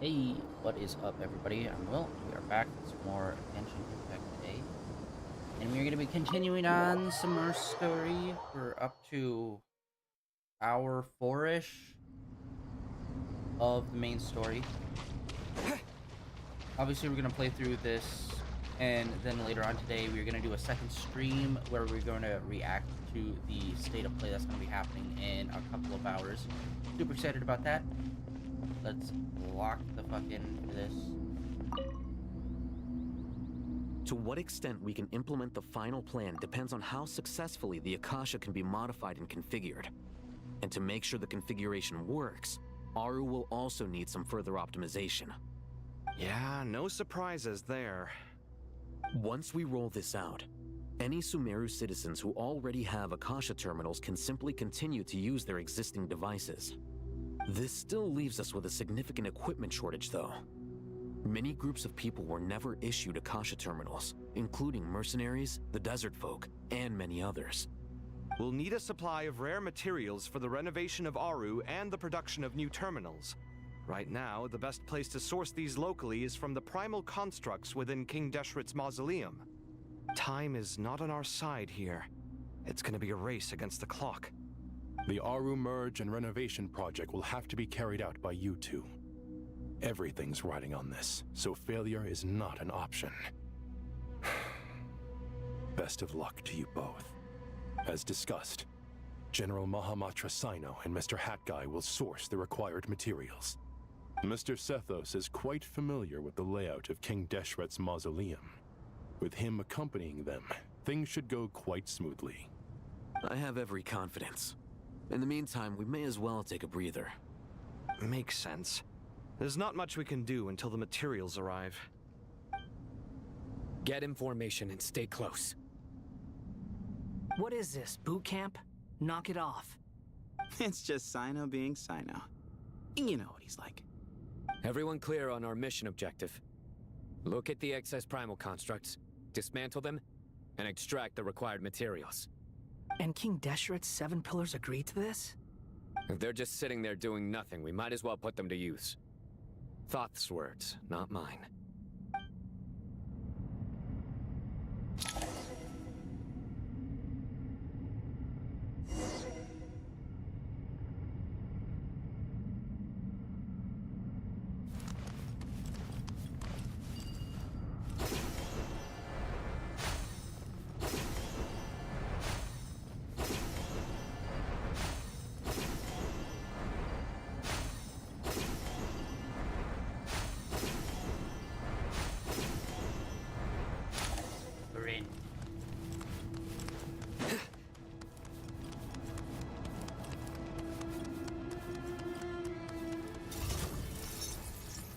Hey, what is up, everybody? I'm Will. We are back with some more Genshin Impact today, and we're going to be continuing on some more story. We're up to hour 4-ish of the main story. Obviously, we're going to play through this, and then later on today, we're going to do a second stream where we're going to react to the state of play that's going to be happening in a couple of hours. Super excited about that. Let's lock the fuck into this. To what extent we can implement the final plan depends on how successfully the Akasha can be modified and configured. And to make sure the configuration works, Aru will also need some further optimization. Yeah, no surprises there. Once we roll this out, any Sumeru citizens who already have Akasha terminals can simply continue to use their existing devices. This still leaves us with a significant equipment shortage, though. Many groups of people were never issued Akasha terminals, including mercenaries, the desert folk, and many others. We'll need a supply of rare materials for the renovation of Aru and the production of new terminals. Right now, the best place to source these locally is from the primal constructs within King Deshret's mausoleum. Time is not on our side here. It's gonna be a race against the clock. The Aru merge and renovation project will have to be carried out by you two. Everything's riding on this, so failure is not an option. Best of luck to you both. As discussed, General Mahamatra Sino and Mr. Hat Guy will source the required materials. Mr. Sethos is quite familiar with the layout of King Deshret's mausoleum. With him accompanying them, things should go quite smoothly. I have every confidence. In the meantime, we may as well take a breather. Makes sense. There's not much we can do until the materials arrive. Get information and stay close. What is this, boot camp? Knock it off. It's just Sino being Sino. You know what he's like. Everyone clear on our mission objective. Look at the excess primal constructs, dismantle them, and extract the required materials. And King Deshret's 7 pillars agreed to this? If they're just sitting there doing nothing, we might as well put them to use. Thoth's words, not mine.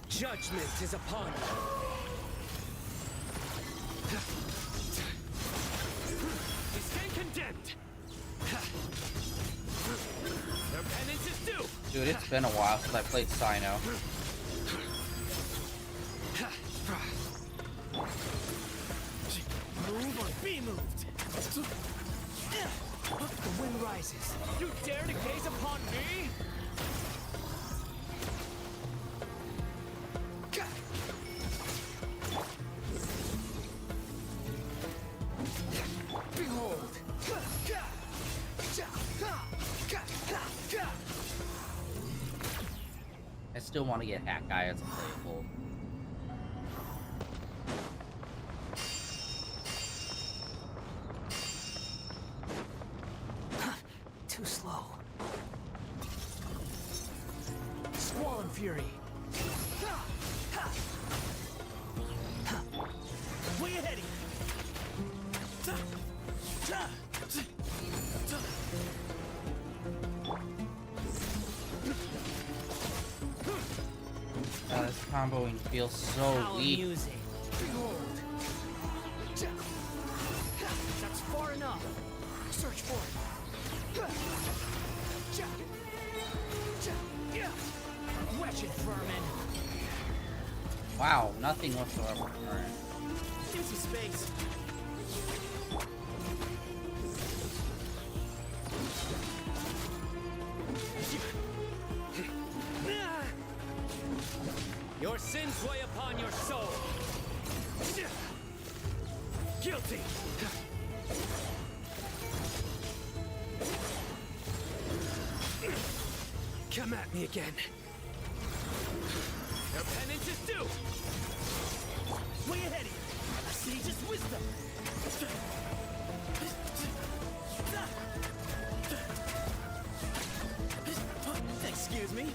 Judgment is upon you. You stand condemned. Their penance is due. Dude, it's been a while since I played Sino. Move or be moved. The wind rises. You dare to gaze upon me? Behold! I still want to get Hat Guy as a playable. Too slow. Squall and Fury. Way ahead of you. This comboing feels so weak. Music. Behold! That's far enough. Search for it. Wretched vermin. Wow, nothing whatsoever. Alright. Empty space. sins weigh upon your soul. Guilty. Come at me again. Your penance is due. Way ahead of you. A sage's wisdom. Excuse me?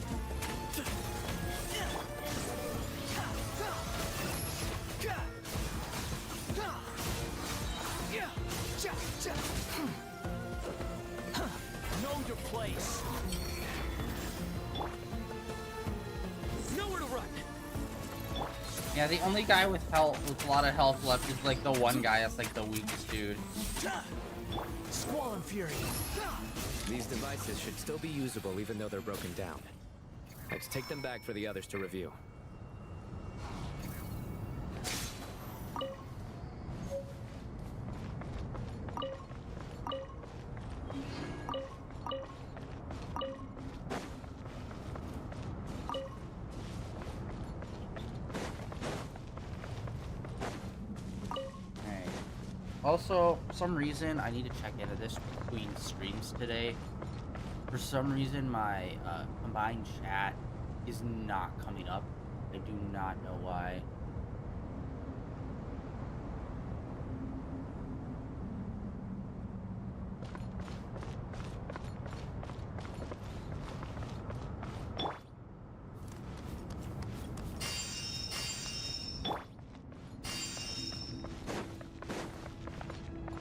Know your place. Nowhere to run. Yeah, the only guy with health, with a lot of health left is like the one guy that's like the weakest dude. Squall and Fury. These devices should still be usable even though they're broken down. Let's take them back for the others to review. Also, for some reason, I need to check into this between streams today. For some reason, my combined chat is not coming up. I do not know why.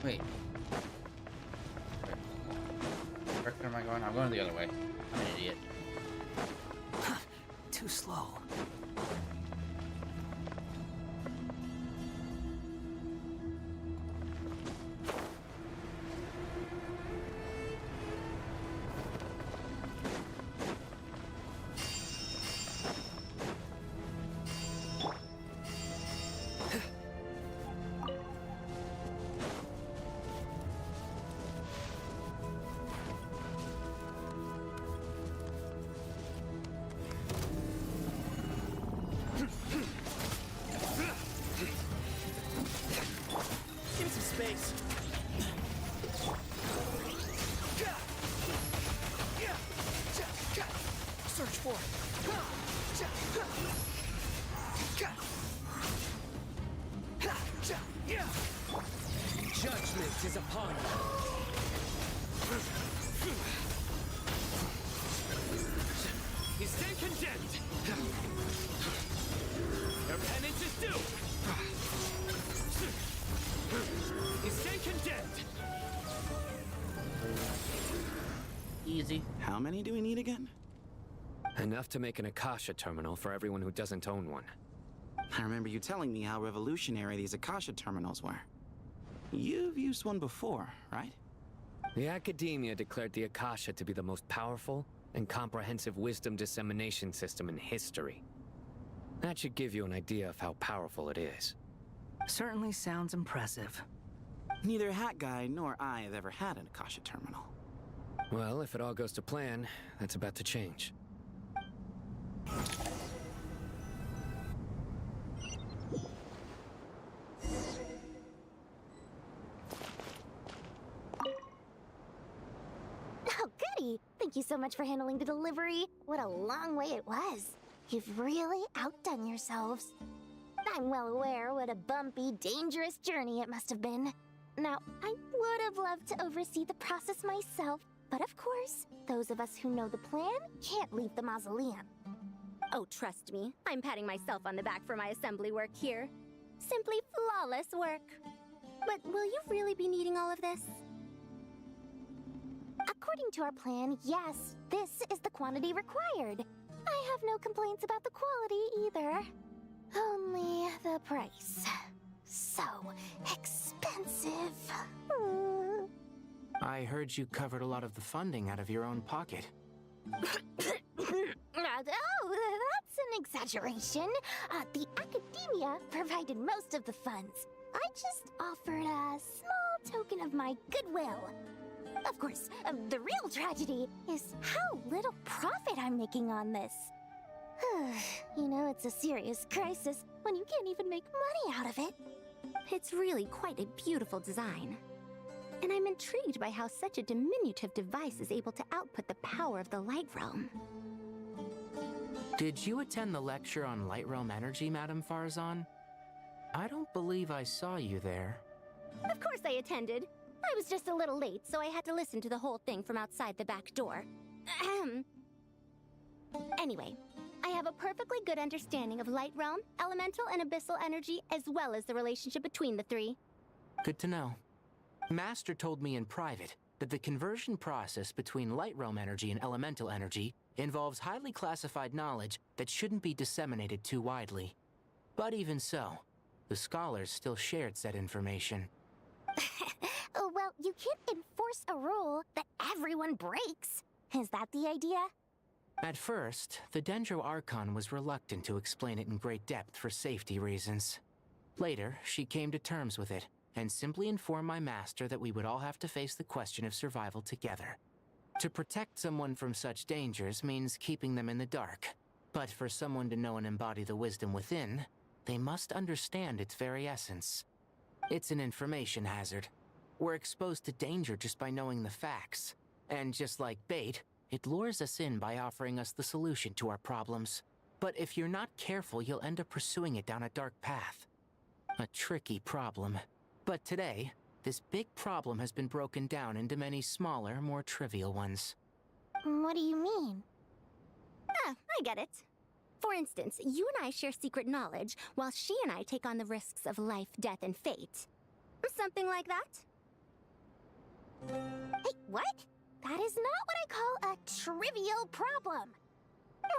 Wait. Where am I going? I'm going the other way. I'm an idiot. Too slow. Search for Judgment is upon you. You stand condemned. Your penance is due. You stand condemned. Easy. How many do we need again? Enough to make an Akasha terminal for everyone who doesn't own one. I remember you telling me how revolutionary these Akasha terminals were. You've used one before, right? The Academia declared the Akasha to be the most powerful and comprehensive wisdom dissemination system in history. That should give you an idea of how powerful it is. Certainly sounds impressive. Neither Hat Guy nor I have ever had an Akasha terminal. Well, if it all goes to plan, that's about to change. Oh, goody! Thank you so much for handling the delivery. What a long way it was. You've really outdone yourselves. I'm well aware what a bumpy, dangerous journey it must have been. Now, I would have loved to oversee the process myself, but of course, those of us who know the plan can't leave the mausoleum. Oh, trust me, I'm patting myself on the back for my assembly work here. Simply flawless work. But will you really be needing all of this? According to our plan, yes, this is the quantity required. I have no complaints about the quality either. Only the price. So expensive. I heard you covered a lot of the funding out of your own pocket. Oh, that's an exaggeration. The Academia provided most of the funds. I just offered a small token of my goodwill. Of course, the real tragedy is how little profit I'm making on this. You know it's a serious crisis when you can't even make money out of it. It's really quite a beautiful design. And I'm intrigued by how such a diminutive device is able to output the power of the Light Realm. Did you attend the lecture on Light Realm energy, Madame Farzan? I don't believe I saw you there. Of course I attended. I was just a little late, so I had to listen to the whole thing from outside the back door. Ahem. Anyway, I have a perfectly good understanding of Light Realm, elemental and abyssal energy, as well as the relationship between the three. Good to know. Master told me in private that the conversion process between Light Realm energy and elemental energy involves highly classified knowledge that shouldn't be disseminated too widely. But even so, the scholars still shared said information. Well, you can't enforce a rule that everyone breaks. Is that the idea? At first, the Dendro Archon was reluctant to explain it in great depth for safety reasons. Later, she came to terms with it, and simply informed my master that we would all have to face the question of survival together. To protect someone from such dangers means keeping them in the dark. But for someone to know and embody the wisdom within, they must understand its very essence. It's an information hazard. We're exposed to danger just by knowing the facts. And just like bait, it lures us in by offering us the solution to our problems. But if you're not careful, you'll end up pursuing it down a dark path. A tricky problem. But today, this big problem has been broken down into many smaller, more trivial ones. What do you mean? Ah, I get it. For instance, you and I share secret knowledge, while she and I take on the risks of life, death, and fate. Something like that? Hey, what? That is not what I call a trivial problem.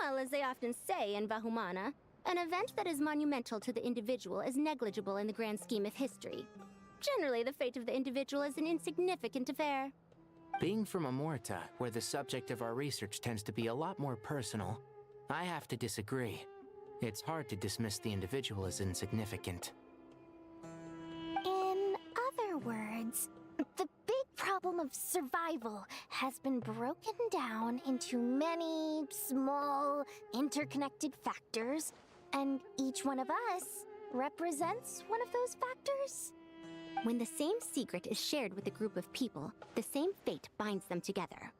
Well, as they often say in Vahumana, an event that is monumental to the individual is negligible in the grand scheme of history. Generally, the fate of the individual is an insignificant affair. Being from Amorta, where the subject of our research tends to be a lot more personal, I have to disagree. It's hard to dismiss the individual as insignificant. In other words, the big problem of survival has been broken down into many small, interconnected factors, and each one of us represents one of those factors. When the same secret is shared with a group of people, the same fate binds them together.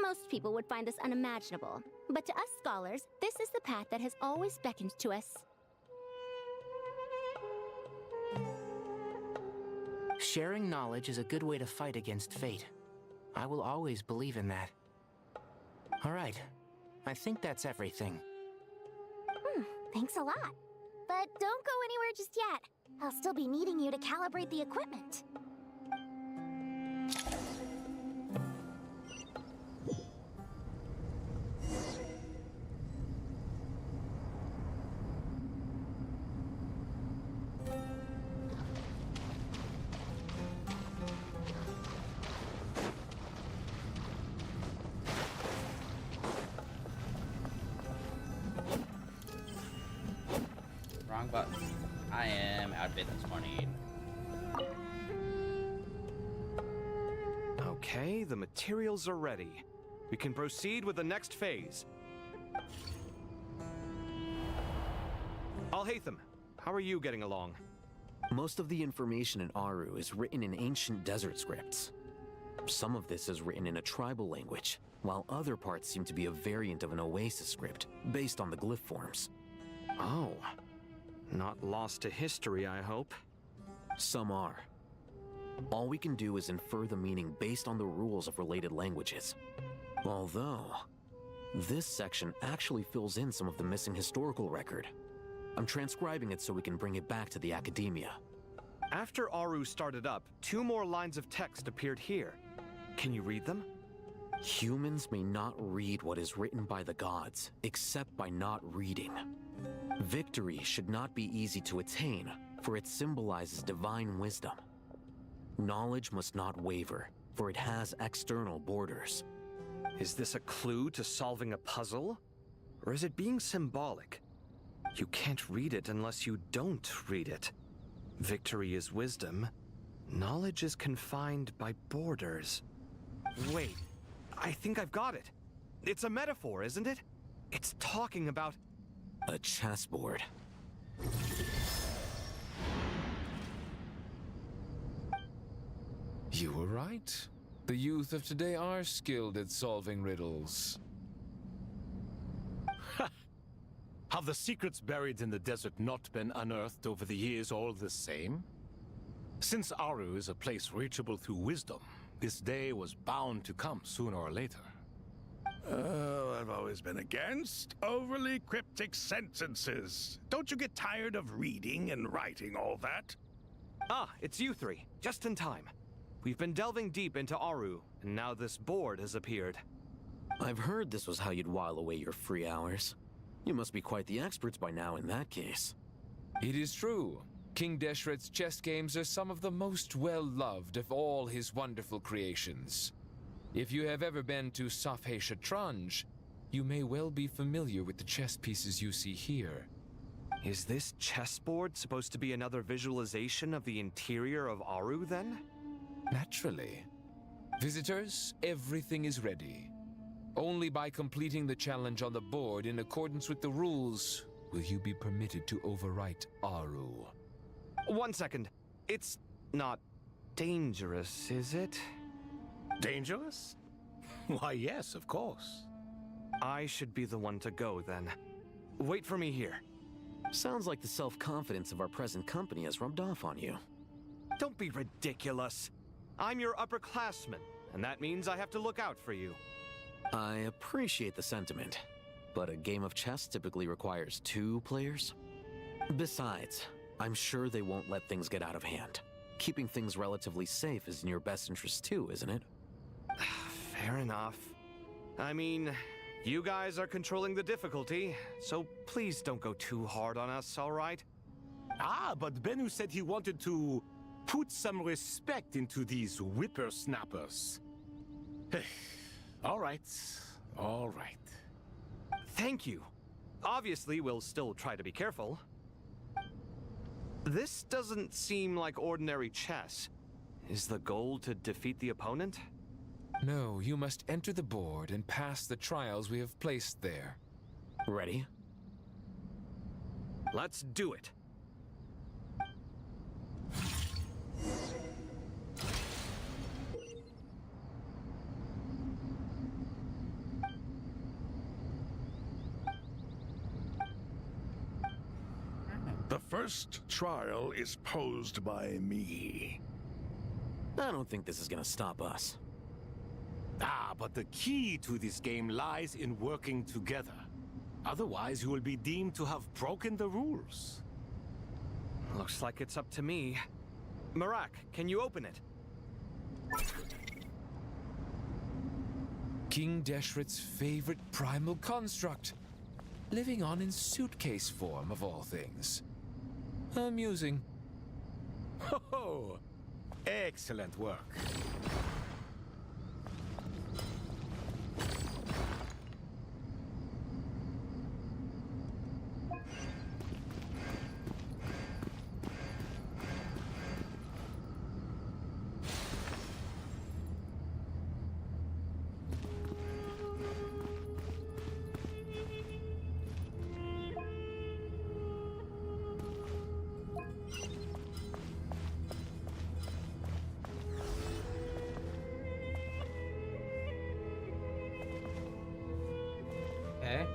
Most people would find this unimaginable, but to us scholars, this is the path that has always beckoned to us. Sharing knowledge is a good way to fight against fate. I will always believe in that. All right, I think that's everything. Thanks a lot. But don't go anywhere just yet. I'll still be needing you to calibrate the equipment. Wrong button. I am outbid this morning. Okay, the materials are ready. We can proceed with the next phase. Alhaitham, how are you getting along? Most of the information in Aru is written in ancient desert scripts. Some of this is written in a tribal language, while other parts seem to be a variant of an Oasis script, based on the glyph forms. Oh. Not lost to history, I hope. Some are. All we can do is infer the meaning based on the rules of related languages. Although, this section actually fills in some of the missing historical record. I'm transcribing it so we can bring it back to the academia. After Aru started up, 2 more lines of text appeared here. Can you read them? Humans may not read what is written by the gods, except by not reading. Victory should not be easy to attain, for it symbolizes divine wisdom. Knowledge must not waver, for it has external borders. Is this a clue to solving a puzzle? Or is it being symbolic? You can't read it unless you don't read it. Victory is wisdom. Knowledge is confined by borders. Wait, I think I've got it. It's a metaphor, isn't it? It's talking about A chessboard. You were right. The youth of today are skilled at solving riddles. Have the secrets buried in the desert not been unearthed over the years all the same? Since Aru is a place reachable through wisdom, this day was bound to come sooner or later. Oh, I've always been against overly cryptic sentences. Don't you get tired of reading and writing all that? Ah, it's you three. Just in time. We've been delving deep into Aru, and now this board has appeared. I've heard this was how you'd while away your free hours. You must be quite the experts by now in that case. It is true. King Deshret's chess games are some of the most well-loved of all his wonderful creations. If you have ever been to Safhe Shatranj, you may well be familiar with the chess pieces you see here. Is this chessboard supposed to be another visualization of the interior of Aru, then? Naturally. Visitors, everything is ready. Only by completing the challenge on the board in accordance with the rules will you be permitted to overwrite Aru. 1 second. It's not dangerous, is it? Dangerous? Why, yes, of course. I should be the one to go, then. Wait for me here. Sounds like the self-confidence of our present company has rubbed off on you. Don't be ridiculous. I'm your upperclassman, and that means I have to look out for you. I appreciate the sentiment, but a game of chess typically requires 2 players. Besides, I'm sure they won't let things get out of hand. Keeping things relatively safe is in your best interest too, isn't it? Fair enough. I mean, you guys are controlling the difficulty, so please don't go too hard on us, all right? Ah, but Bennu said he wanted to put some respect into these whippersnappers. All right, all right. Thank you. Obviously, we'll still try to be careful. This doesn't seem like ordinary chess. Is the goal to defeat the opponent? No, you must enter the board and pass the trials we have placed there. Ready? Let's do it. The first trial is posed by me. I don't think this is gonna stop us. Ah, but the key to this game lies in working together. Otherwise, you will be deemed to have broken the rules. Looks like it's up to me. Marak, can you open it? King Deshret's favorite primal construct. Living on in suitcase form, of all things. Amusing. Ho-ho! Excellent work. Okay.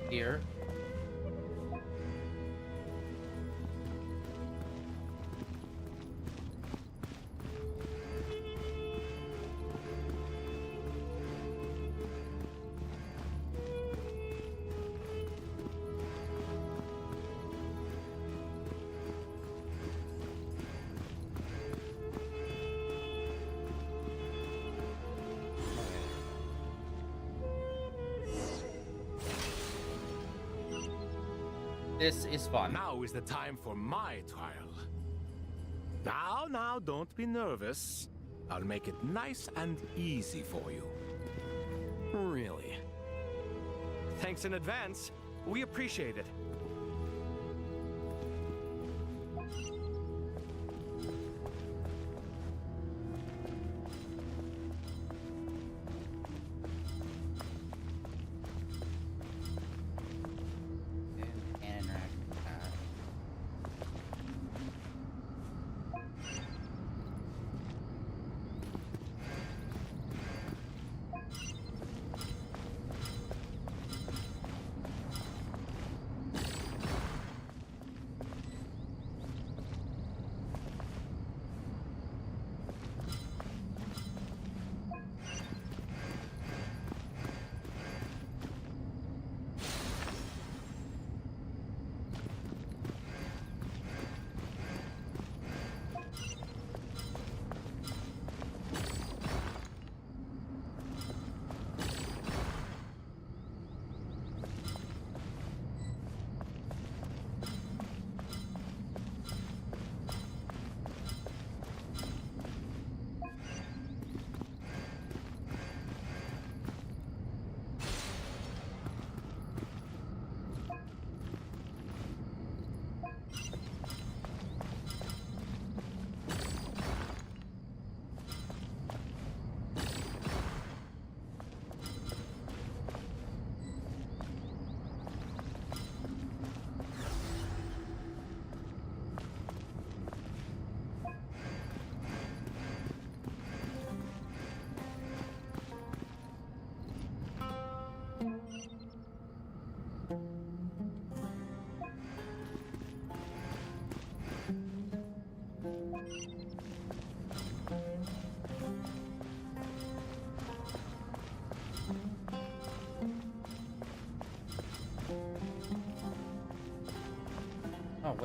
Here. This is fun. Now is the time for my trial. Now, don't be nervous. I'll make it nice and easy for you. Really? Thanks in advance. We appreciate it.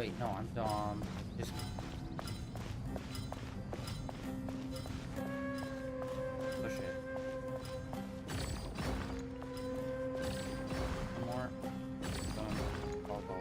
wait, no, I'm dumb. Just push it. One more. Boom. Go, go.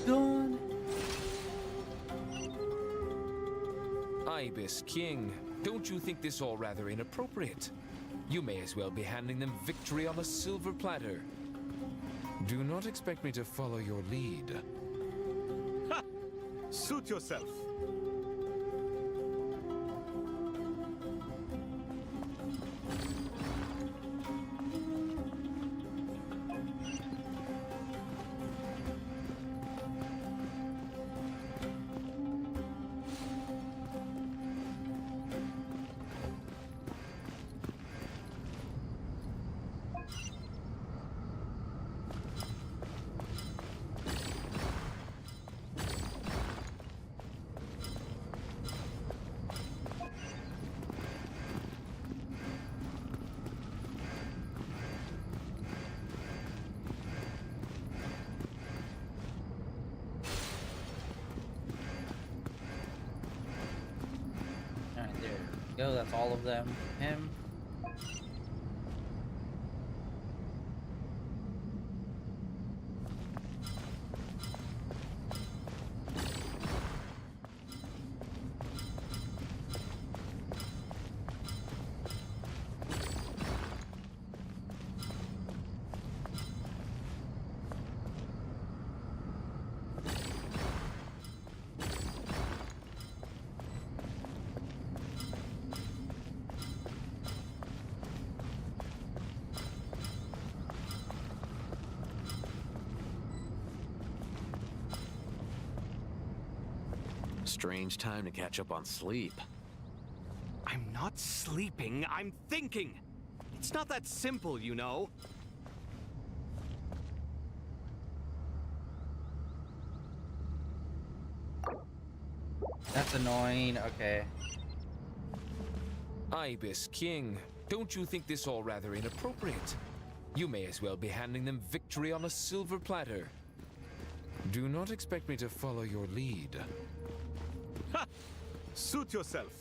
Done. Ibis King, don't you think this all rather inappropriate? You may as well be handing them victory on a silver platter. Do not expect me to follow your lead. Ha! Suit yourself. Alright, there we go. That's all of them. Him. Strange time to catch up on sleep. I'm not sleeping, I'm thinking. It's not that simple, you know. That's annoying. Okay. Ibis King, don't you think this all rather inappropriate? You may as well be handing them victory on a silver platter. Do not expect me to follow your lead. Ha! Suit yourself.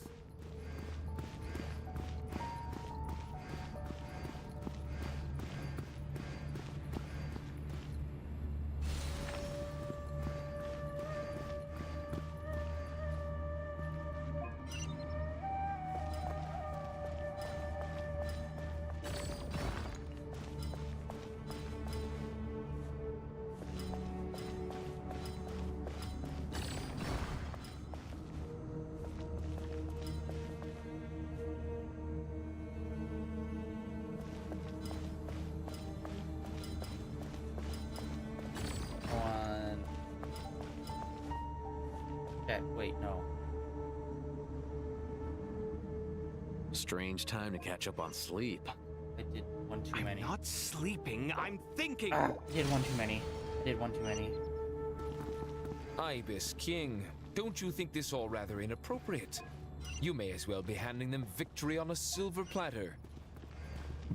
Okay, wait, no. Strange time to catch up on sleep. I did one too I'm many. not sleeping, I'm thinking. I did one too many. I did one too many. Ibis King, don't you think this all rather inappropriate? You may as well be handing them victory on a silver platter.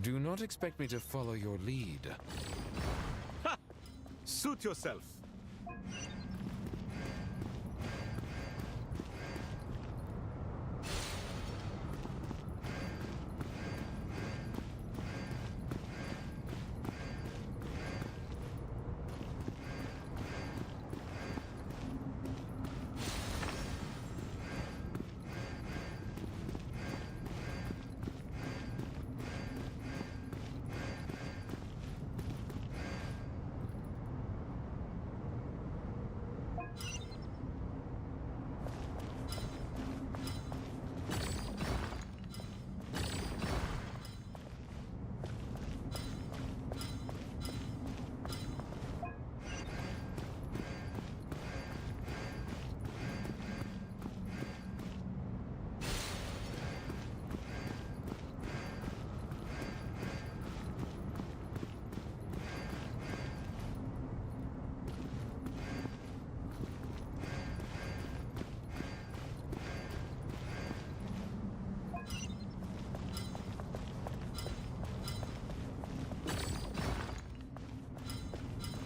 Do not expect me to follow your lead. Ha! Suit yourself.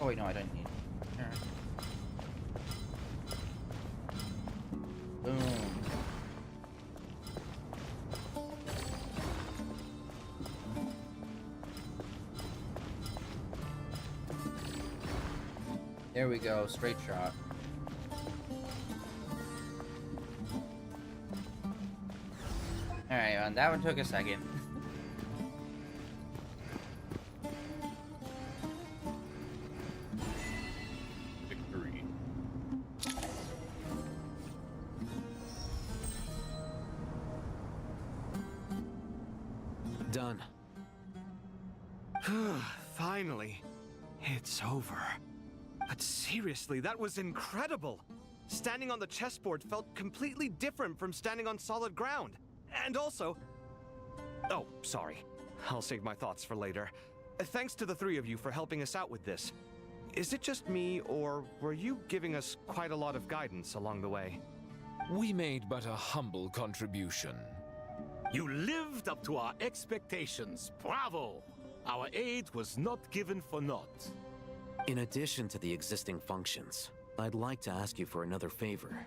Oh wait, no, I didn't need. Alright. Boom. There we go, straight shot. Alright, that one took a second. Victory. Done. Finally. It's over. But seriously, that was incredible! Standing on the chessboard felt completely different from standing on solid ground. And also... Oh, sorry. I'll save my thoughts for later. Thanks to the three of you for helping us out with this. Is it just me, or were you giving us quite a lot of guidance along the way? We made but a humble contribution. You lived up to our expectations. Bravo! Our aid was not given for naught. In addition to the existing functions, I'd like to ask you for another favor.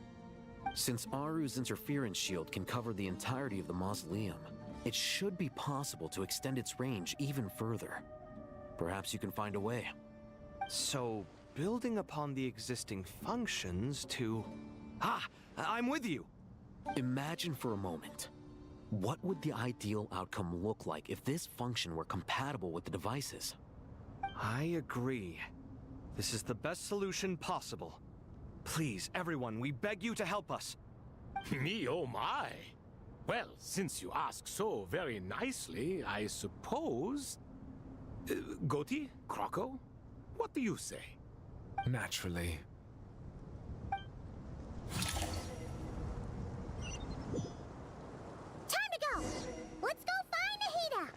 Since Aru's interference shield can cover the entirety of the mausoleum, it should be possible to extend its range even further. Perhaps you can find a way. So, building upon the existing functions to... Ah! I'm with you! Imagine for a moment. What would the ideal outcome look like if this function were compatible with the devices? I agree. This is the best solution possible. Please, everyone, we beg you to help us. Me, oh my! Well, since you ask so very nicely, I suppose... Goti? Kroko? What do you say? Naturally. Time to go! Let's go find Nahida!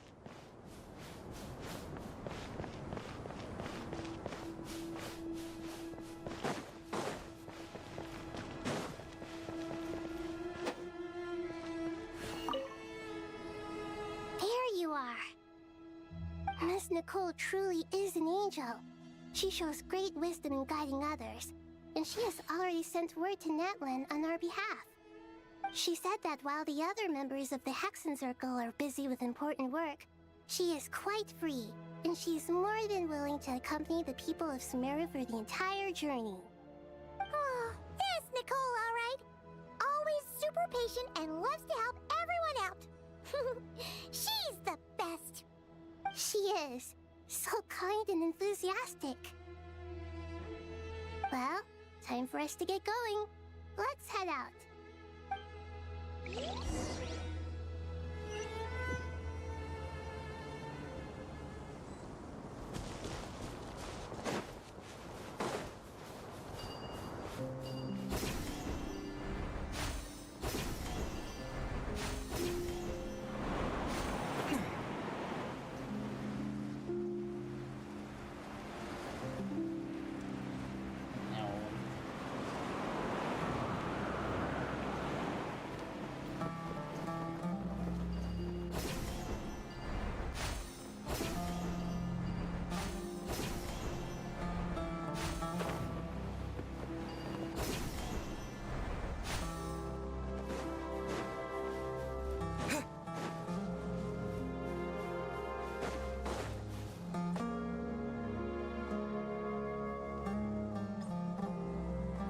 There you are. Miss Nicole truly is an angel. She shows great wisdom in guiding others, and she has already sent word to Natlan on our behalf. She said that while the other members of the Hexen Circle are busy with important work, she is quite free, and she's more than willing to accompany the people of Sumeru for the entire journey. Oh, there's Nicole, all right. Always super patient and loves to help everyone out. She's the best. She is. So kind and enthusiastic. Well, time for us to get going. Let's head out.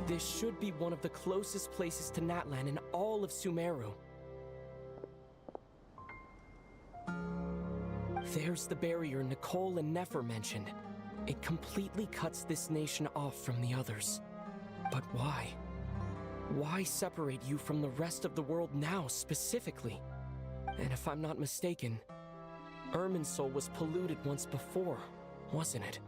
This should be one of the closest places to Natlan in all of Sumeru. There's the barrier Nicole and Nefer mentioned. It completely cuts this nation off from the others. But why? Why separate you from the rest of the world now, specifically? And if I'm not mistaken, Irminsul was polluted once before, wasn't it?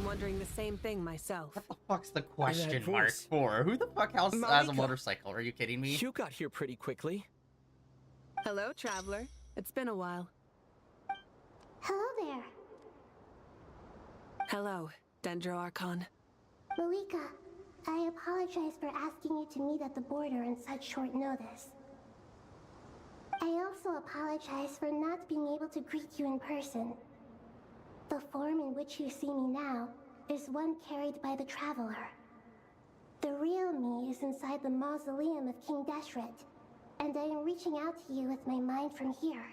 Wondering the same thing myself. What the fuck's the question mark for? Who the fuck else has a motorcycle? Are you kidding me? You got here pretty quickly. Hello, traveler. It's been a while. Hello there. Hello, Dendro Archon. Malika, I apologize for asking you to meet at the border on such short notice. I also apologize for not being able to greet you in person. The form in which you see me now is one carried by the Traveler. The real me is inside the mausoleum of King Deshret, and I am reaching out to you with my mind from here.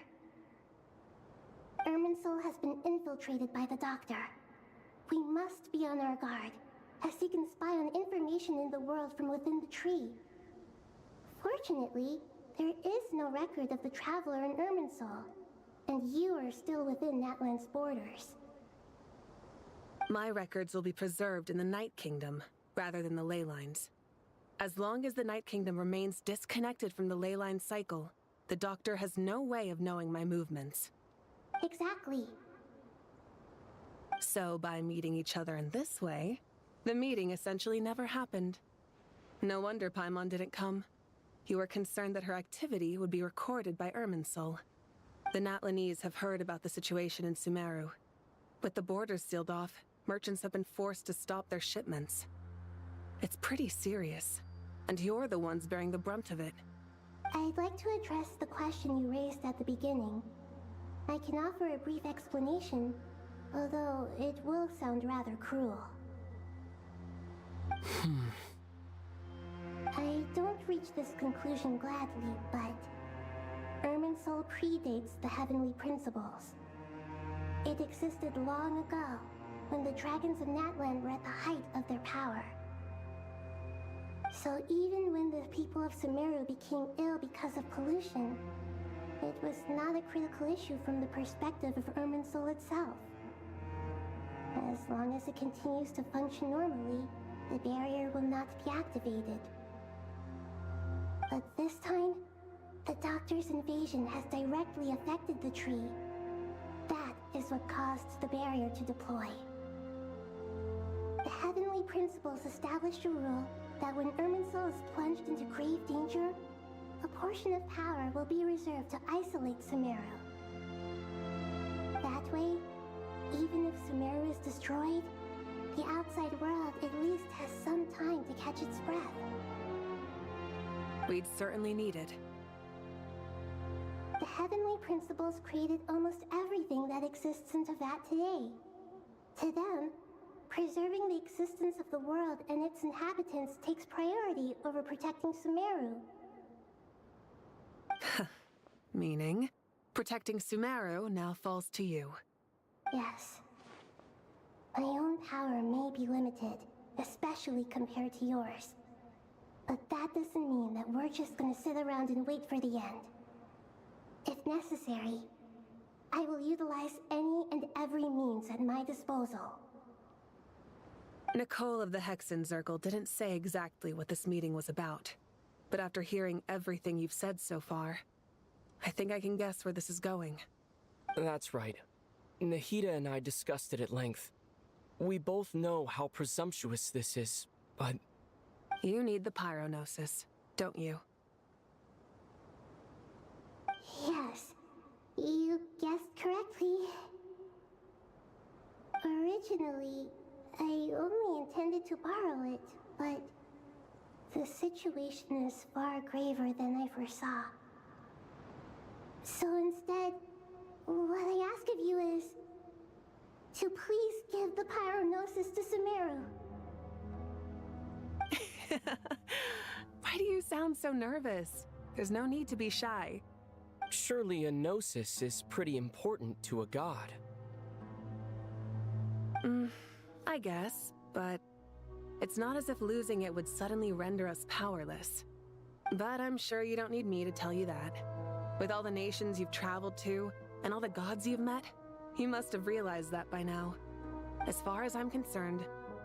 Irminsul has been infiltrated by the Doctor. We must be on our guard, as he can spy on information in the world from within the tree. Fortunately, there is no record of the Traveler in Irminsul, and you are still within Natlan's borders. My records will be preserved in the Night Kingdom, rather than the ley lines. As long as the Night Kingdom remains disconnected from the ley line cycle, the Doctor has no way of knowing my movements. Exactly. So by meeting each other in this way, the meeting essentially never happened. No wonder Paimon didn't come. You were concerned that her activity would be recorded by Irminsul. The Natlanese have heard about the situation in Sumeru. With the borders sealed off, merchants have been forced to stop their shipments. It's pretty serious, and you're the ones bearing the brunt of it. I'd like to address the question you raised at the beginning. I can offer a brief explanation, although it will sound rather cruel. I don't reach this conclusion gladly, but Irminsul predates the heavenly principles. It existed long ago, when the dragons of Natlan were at the height of their power. So even when the people of Sumeru became ill because of pollution, it was not a critical issue from the perspective of Irminsul itself. As long as it continues to function normally, the barrier will not be activated. But this time, the Doctor's invasion has directly affected the tree. That is what caused the barrier to deploy. The heavenly principles established a rule that when Irminsul is plunged into grave danger, a portion of power will be reserved to isolate Sumeru. That way, even if Sumeru is destroyed, the outside world at least has some time to catch its breath. We'd certainly need it. The heavenly principles created almost everything that exists in Teyvat today. To them, preserving the existence of the world and its inhabitants takes priority over protecting Sumeru. Meaning, protecting Sumeru now falls to you. Yes. My own power may be limited, especially compared to yours. But that doesn't mean that we're just gonna sit around and wait for the end. If necessary, I will utilize any and every means at my disposal. Nicole of the Hexen Circle didn't say exactly what this meeting was about. But after hearing everything you've said so far, I think I can guess where this is going. That's right. Nahida and I discussed it at length. We both know how presumptuous this is, but... You need the Pyronosis, don't you? Yes, you guessed correctly. Originally, I only intended to borrow it, but the situation is far graver than I foresaw. So instead, what I ask of you is to please give the Pyronosis to Sumeru. Why do you sound so nervous? There's no need to be shy. Surely a gnosis is pretty important to a god. I guess, but it's not as if losing it would suddenly render us powerless. But I'm sure you don't need me to tell you that. With all the nations you've traveled to, and all the gods you've met, you must have realized that by now. As far as I'm concerned,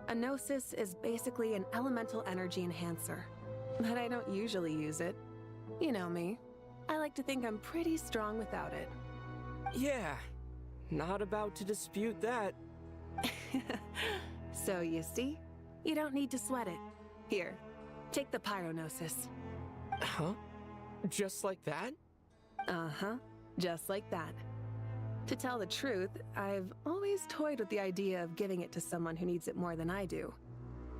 a gnosis is basically an elemental energy enhancer. But I don't usually use it. You know me. I like to think I'm pretty strong without it. Yeah, not about to dispute that. So you see, you don't need to sweat it. Here, take the Pyronosis. Huh? Just like that? Uh-huh. Just like that. To tell the truth, I've always toyed with the idea of giving it to someone who needs it more than I do.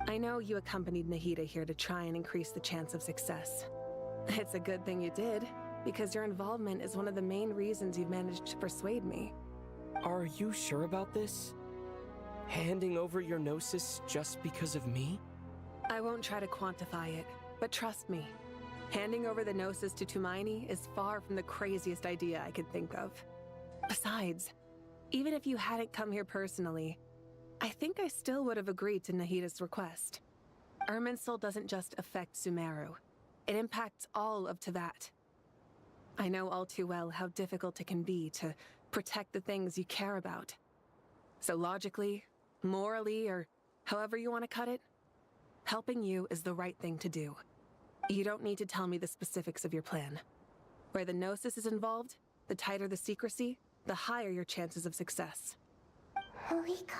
I know you accompanied Nahida here to try and increase the chance of success. It's a good thing you did, because your involvement is one of the main reasons you've managed to persuade me. Are you sure about this? Handing over your Gnosis just because of me? I won't try to quantify it, but trust me, handing over the Gnosis to Tumaini is far from the craziest idea I could think of. Besides, even if you hadn't come here personally, I think I still would have agreed to Nahida's request. Irminsul doesn't just affect Sumeru. It impacts all of Teyvat. I know all too well how difficult it can be to protect the things you care about. So logically, morally, or however you want to cut it, helping you is the right thing to do. You don't need to tell me the specifics of your plan. Where the Gnosis is involved, the tighter the secrecy, the higher your chances of success. Malika,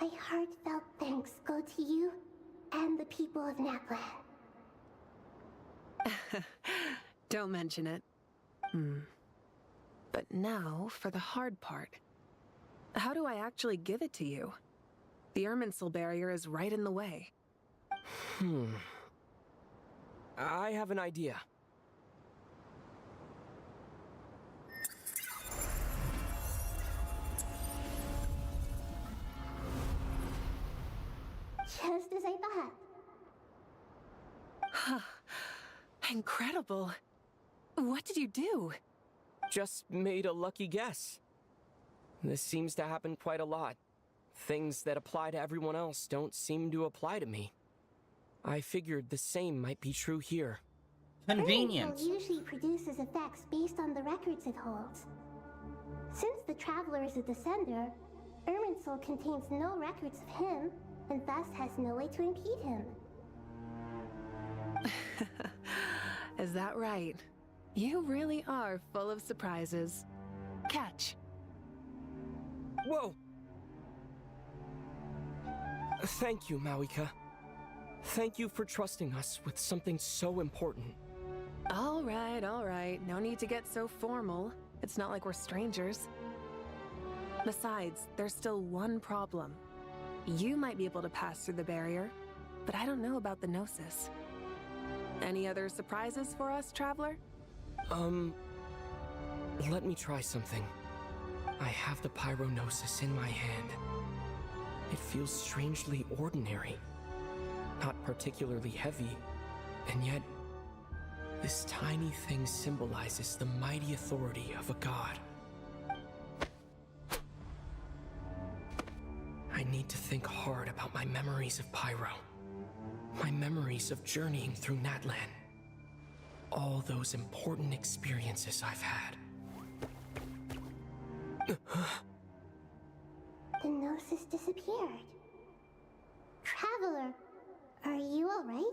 my heartfelt thanks go to you and the people of Naplan. Don't mention it. But now for the hard part. How do I actually give it to you? The Irminsul barrier is right in the way. I have an idea. Just as I thought. Incredible. What did you do? Just made a lucky guess. This seems to happen quite a lot. Things that apply to everyone else don't seem to apply to me. I figured the same might be true here. Convenient. Irminsul usually produces effects based on the records it holds. Since the Traveler is a descender, Irminsul contains no records of him, and thus has no way to impede him. Is that right? You really are full of surprises. Catch. Whoa! Thank you, Mawika. Thank you for trusting us with something so important. All right. No need to get so formal. It's not like we're strangers. Besides, there's still one problem. You might be able to pass through the barrier, but I don't know about the Gnosis. Any other surprises for us, Traveler? Let me try something. I have the Pyrognosis in my hand. It feels strangely ordinary. Not particularly heavy, and yet this tiny thing symbolizes the mighty authority of a god. I need to think hard about my memories of Pyro. My memories of journeying through Natlan. All those important experiences I've had. The Gnosis disappeared. Traveler, are you alright?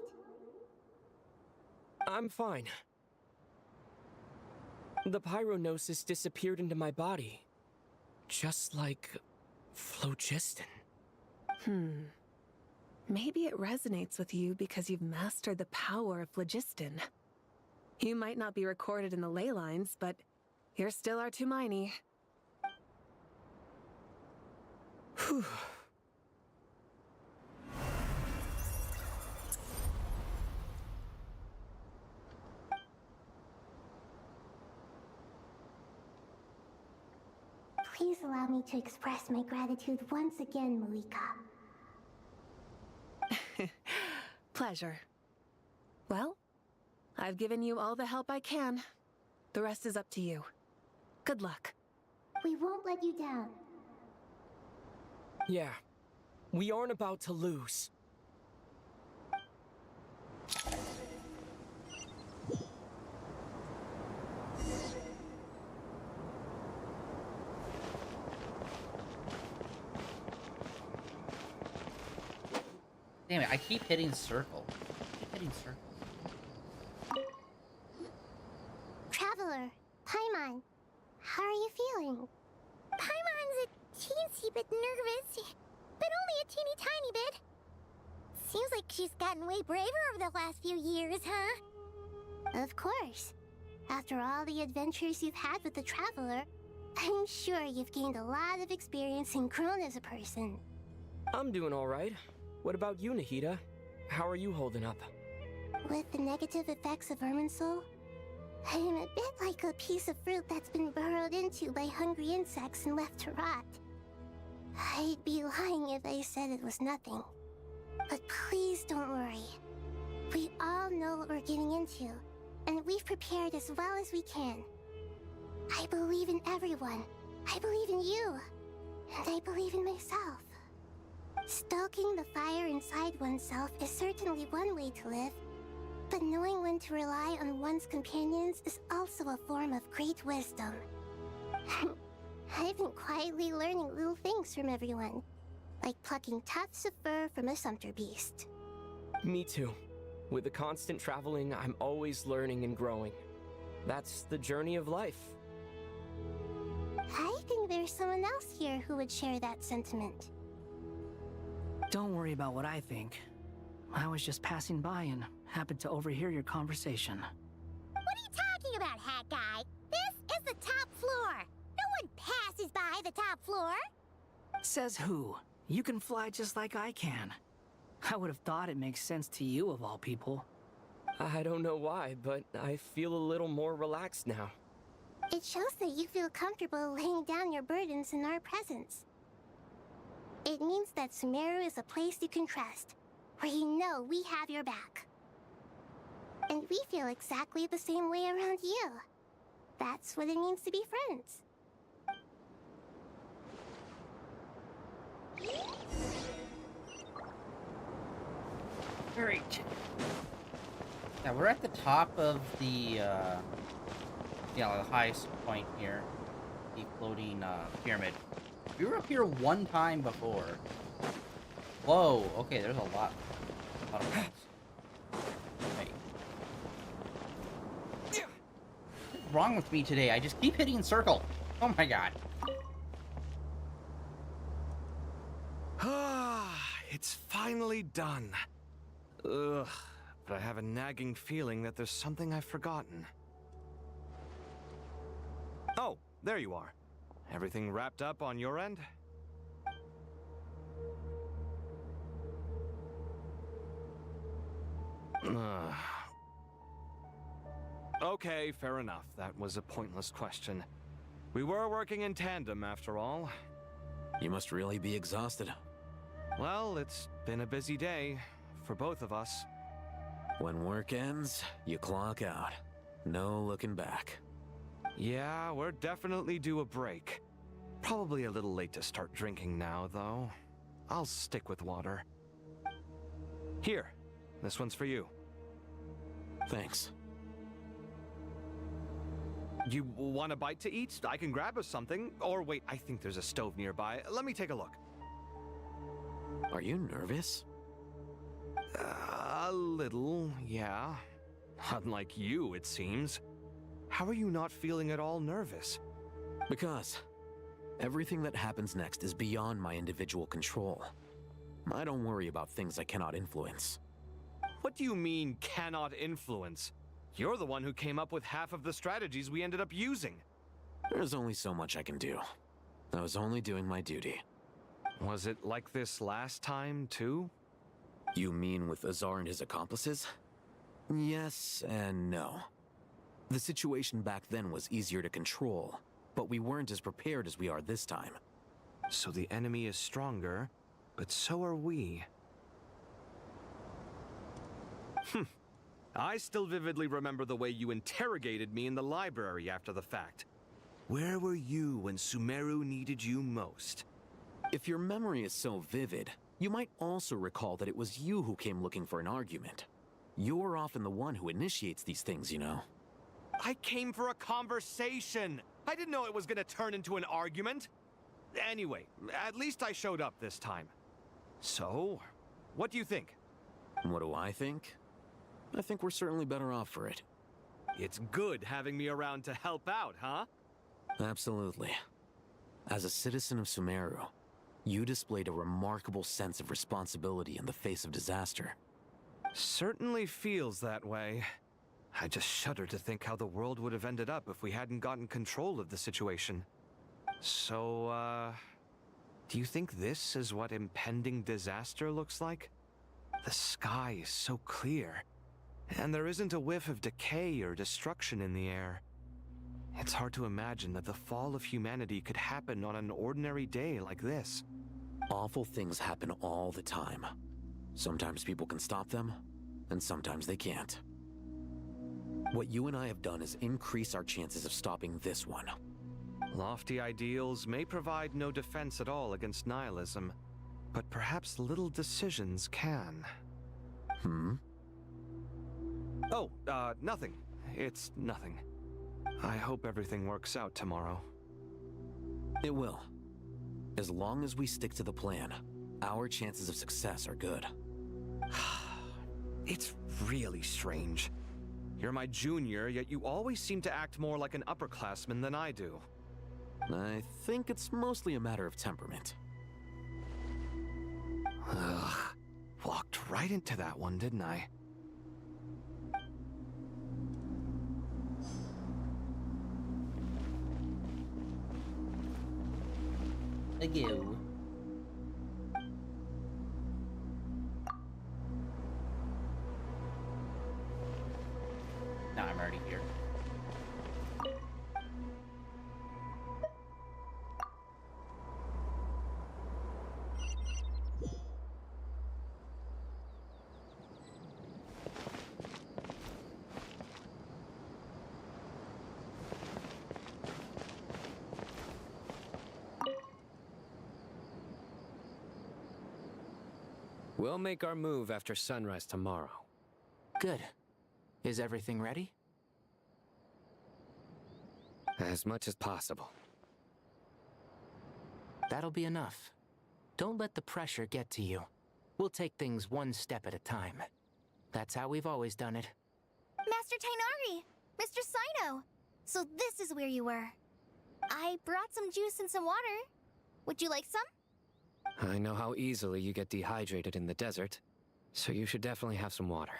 I'm fine. The Pyrognosis disappeared into my body. Just like phlogiston. Maybe it resonates with you because you've mastered the power of phlogiston. You might not be recorded in the ley lines, but you're still our Tumaini. Whew. Please allow me to express my gratitude once again, Malika. Pleasure. Well, I've given you all the help I can. The rest is up to you. Good luck. We won't let you down. Yeah, we aren't about to lose. Damn it, I keep hitting circle. I keep hitting circle. Traveler, Paimon, how are you feeling? Paimon's a teensy bit nervous, but only a teeny tiny bit. Seems like she's gotten way braver over the last few years, huh? Of course. After all the adventures you've had with the Traveler, I'm sure you've gained a lot of experience and grown as a person. I'm doing all right. What about you, Nahida? How are you holding up? With the negative effects of Irminsul, I am a bit like a piece of fruit that's been burrowed into by hungry insects and left to rot. I'd be lying if I said it was nothing. But please don't worry. We all know what we're getting into, and we've prepared as well as we can. I believe in everyone. I believe in you. And I believe in myself. Stoking the fire inside oneself is certainly one way to live, but knowing when to rely on one's companions is also a form of great wisdom. I've been quietly learning little things from everyone, like plucking tufts of fur from a sumpter beast. Me too. With the constant traveling, I'm always learning and growing. That's the journey of life. I think there's someone else here who would share that sentiment. Don't worry about what I think. I was just passing by and happened to overhear your conversation. What are you talking about, Hat Guy? This is the top floor. No one passes by the top floor. Says who? You can fly just like I can. I would have thought it makes sense to you of all people. I don't know why, but I feel a little more relaxed now. It shows that you feel comfortable laying down your burdens in our presence. It means that Sumeru is a place you can trust, where you know we have your back. And we feel exactly the same way around you. That's what it means to be friends. Great. Yeah, we're at the top of the, the highest point here. The floating, pyramid. We were up here one time before. Whoa, okay, there's a lot of things. Hey. What's wrong with me today? I just keep hitting circle. Oh my god. It's finally done. Ugh, but I have a nagging feeling that there's something I've forgotten. Oh, there you are. Everything wrapped up on your end? Okay, fair enough. That was a pointless question. We were working in tandem, after all. You must really be exhausted. Well, it's been a busy day for both of us. When work ends, you clock out. No looking back. Yeah, we're definitely due a break. Probably a little late to start drinking now, though. I'll stick with water. Here, this one's for you. Thanks. You want a bite to eat? I can grab us something. Or wait, I think there's a stove nearby. Let me take a look. Are you nervous? A little, yeah. Unlike you, it seems. How are you not feeling at all nervous? Because everything that happens next is beyond my individual control. I don't worry about things I cannot influence. What do you mean, cannot influence? You're the one who came up with half of the strategies we ended up using. There's only so much I can do. I was only doing my duty. Was it like this last time, too? You mean with Azar and his accomplices? Yes and no. The situation back then was easier to control, but we weren't as prepared as we are this time. So the enemy is stronger, but so are we. I still vividly remember the way you interrogated me in the library after the fact. Where were you when Sumeru needed you most? If your memory is so vivid, you might also recall that it was you who came looking for an argument. You're often the one who initiates these things, you know. I came for a conversation! I didn't know it was gonna turn into an argument! Anyway, at least I showed up this time. So, what do you think? What do I think? I think we're certainly better off for it. It's good having me around to help out, huh? Absolutely. As a citizen of Sumeru, you displayed a remarkable sense of responsibility in the face of disaster. Certainly feels that way. I just shudder to think how the world would have ended up if we hadn't gotten control of the situation. So, do you think this is what impending disaster looks like? The sky is so clear, and there isn't a whiff of decay or destruction in the air. It's hard to imagine that the fall of humanity could happen on an ordinary day like this. Awful things happen all the time. Sometimes people can stop them, and sometimes they can't. What you and I have done is increase our chances of stopping this one. Lofty ideals may provide no defense at all against nihilism, but perhaps little decisions can. Oh, nothing. It's nothing. I hope everything works out tomorrow. It will. As long as we stick to the plan, our chances of success are good. It's really strange. You're my junior, yet you always seem to act more like an upperclassman than I do. I think it's mostly a matter of temperament. Ugh. Walked right into that one, didn't I? Go. Now I'm already here. We'll make our move after sunrise tomorrow. Good. Is everything ready? As much as possible. That'll be enough. Don't let the pressure get to you. We'll take things one step at a time. That's how we've always done it. Master Tainari! Mr. Sino! So this is where you were. I brought some juice and some water. Would you like some? I know how easily you get dehydrated in the desert, so you should definitely have some water.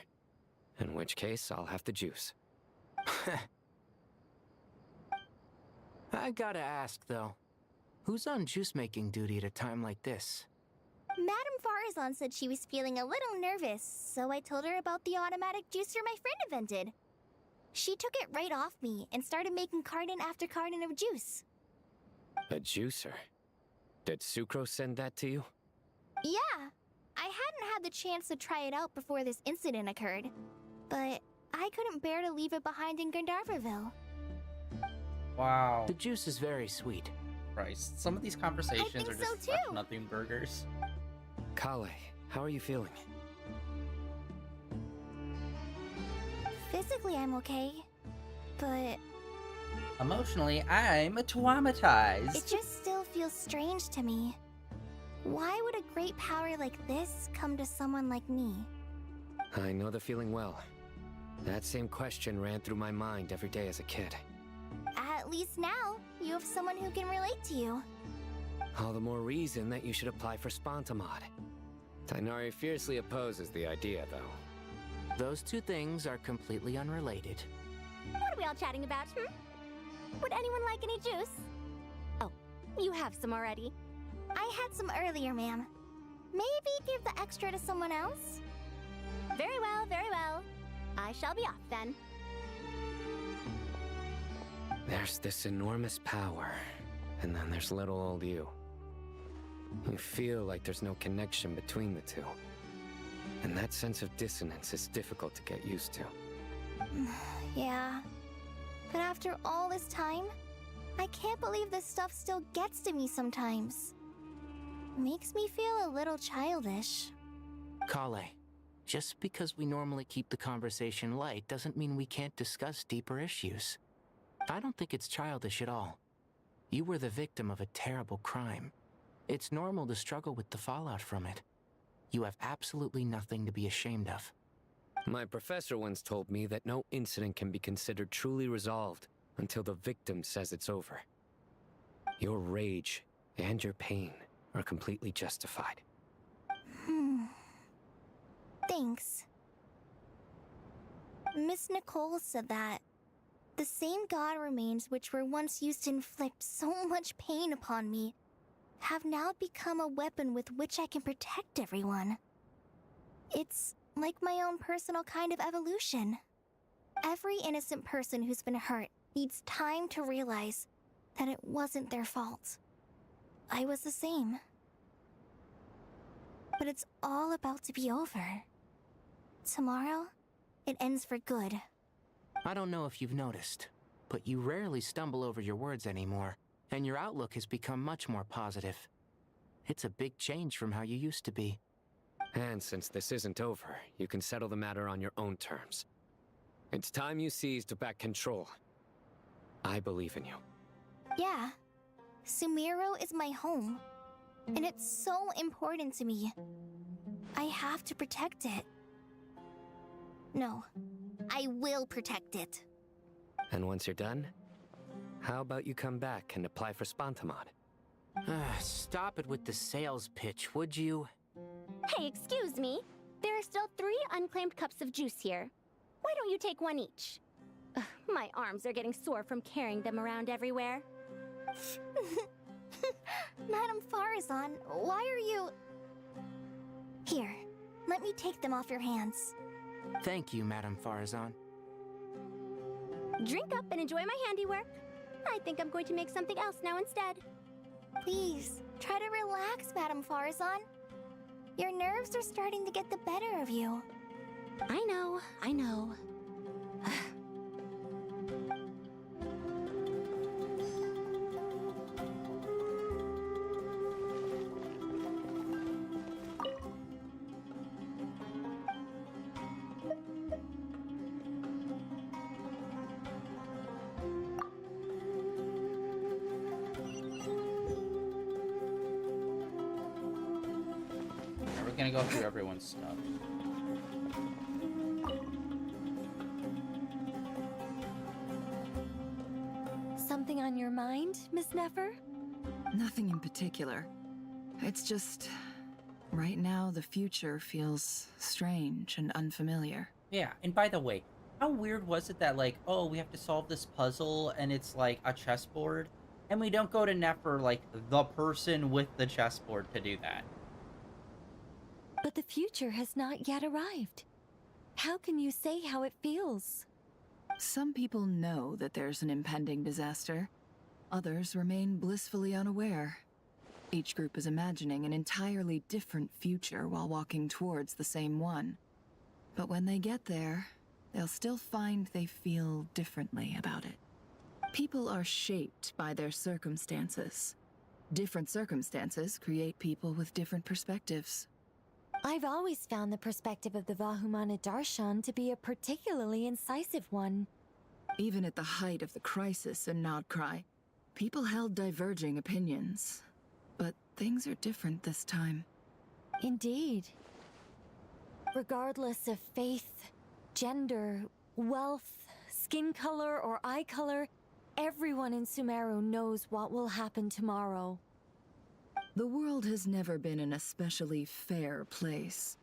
In which case, I'll have the juice. I gotta ask, though. Who's on juice-making duty at a time like this? Madame Farazan said she was feeling a little nervous, so I told her about the automatic juicer my friend invented. She took it right off me and started making carton after carton of juice. A juicer? Did Sucrose send that to you? Yeah. I hadn't had the chance to try it out before this incident occurred, but I couldn't bear to leave it behind in Gandharville. Wow. The juice is very sweet. Christ, some of these conversations are just such nothing burgers. Kale, how are you feeling? Physically, I'm okay, but emotionally, I'm traumatized. it just still feels strange to me. Why would a great power like this come to someone like me? I know the feeling well. That same question ran through my mind every day as a kid. At least now, you have someone who can relate to you. All the more reason that you should apply for Spontamod. Tainari fiercely opposes the idea, though. Those two things are completely unrelated. What are we all chatting about, Would anyone like any juice? Oh, you have some already. I had some earlier, ma'am. Maybe give the extra to someone else? Very well, very well. I shall be off then. There's this enormous power, and then there's little old you. You feel like there's no connection between the two. And that sense of dissonance is difficult to get used to. Yeah. But after all this time, I can't believe this stuff still gets to me sometimes. Makes me feel a little childish. Kale, just because we normally keep the conversation light doesn't mean we can't discuss deeper issues. I don't think it's childish at all. You were the victim of a terrible crime. It's normal to struggle with the fallout from it. You have absolutely nothing to be ashamed of. My professor once told me that no incident can be considered truly resolved until the victim says it's over. Your rage and your pain are completely justified. Thanks. Miss Nicole said that the same god remains which were once used to inflict so much pain upon me have now become a weapon with which I can protect everyone. It's like my own personal kind of evolution. Every innocent person who's been hurt needs time to realize that it wasn't their fault. I was the same. But it's all about to be over. Tomorrow, it ends for good. I don't know if you've noticed, but you rarely stumble over your words anymore, and your outlook has become much more positive. It's a big change from how you used to be. And since this isn't over, you can settle the matter on your own terms. It's time you seized back control. I believe in you. Yeah, Sumeru is my home, and it's so important to me. I have to protect it. No, I will protect it. And once you're done, how about you come back and apply for Spantamod? Stop it with the sales pitch, would you? Hey, excuse me. There are still 3 unclaimed cups of juice here. Why don't you take one each? Ugh, my arms are getting sore from carrying them around everywhere. Madame Farazan, why are you... Here, let me take them off your hands. Thank you, Madame Farazan. Drink up and enjoy my handiwork. I think I'm going to make something else now instead. Please, try to relax, Madame Farazan. Your nerves are starting to get the better of you. I know, I know. We're gonna go through everyone's stuff. Something on your mind, Miss Nefer? Nothing in particular. It's just... right now, the future feels strange and unfamiliar. Yeah, and by the way, how weird was it that, like, oh, we have to solve this puzzle, and it's like a chessboard, and we don't go to Nefer, like, the person with the chessboard to do that? But the future has not yet arrived. How can you say how it feels? Some people know that there's an impending disaster. Others remain blissfully unaware. Each group is imagining an entirely different future while walking towards the same one. But when they get there, they'll still find they feel differently about it. People are shaped by their circumstances. Different circumstances create people with different perspectives. I've always found the perspective of the Vahumana Darshan to be a particularly incisive one. Even at the height of the crisis in Nodcry, people held diverging opinions. But things are different this time. Indeed. Regardless of faith, gender, wealth, skin color, or eye color, everyone in Sumeru knows what will happen tomorrow. The world has never been an especially fair place.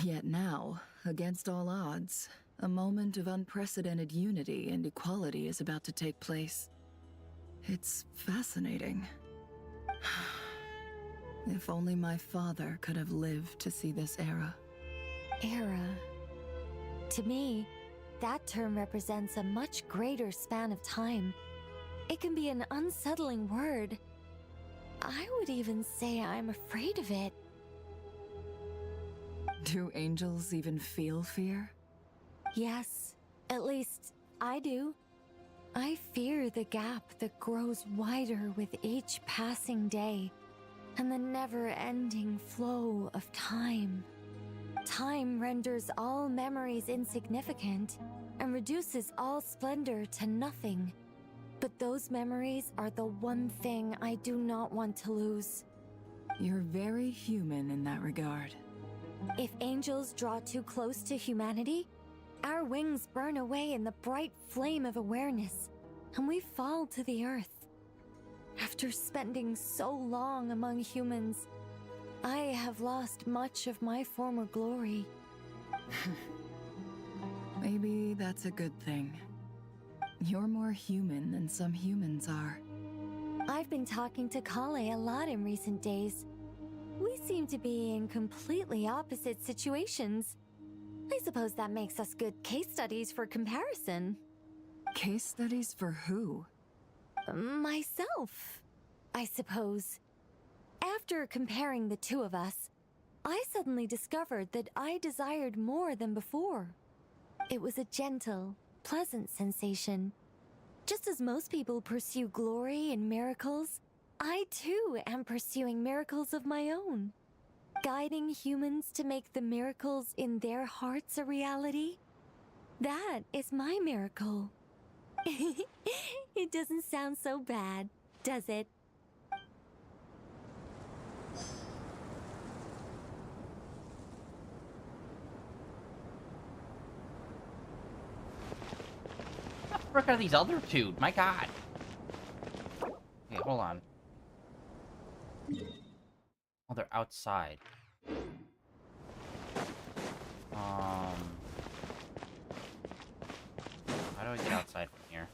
Yet now, against all odds, a moment of unprecedented unity and equality is about to take place. It's fascinating. If only my father could have lived to see this era. Era. To me, that term represents a much greater span of time. It can be an unsettling word. I would even say I'm afraid of it. Do angels even feel fear? Yes, at least I do. I fear the gap that grows wider with each passing day, and the never-ending flow of time. Time renders all memories insignificant, and reduces all splendor to nothing. But those memories are the one thing I do not want to lose. You're very human in that regard. If angels draw too close to humanity, our wings burn away in the bright flame of awareness, and we fall to the earth. After spending so long among humans, I have lost much of my former glory. Maybe that's a good thing. You're more human than some humans are. I've been talking to Kale a lot in recent days. We seem to be in completely opposite situations. I suppose that makes us good case studies for comparison. Case studies for who? Myself, I suppose. After comparing the two of us, I suddenly discovered that I desired more than before. It was a gentle, pleasant sensation. Just as most people pursue glory and miracles, I too am pursuing miracles of my own. Guiding humans to make the miracles in their hearts a reality. That is my miracle. It doesn't sound so bad, does it? What the frick are these other two? My god. Okay, hold on. Oh, they're outside. How do I get outside from here?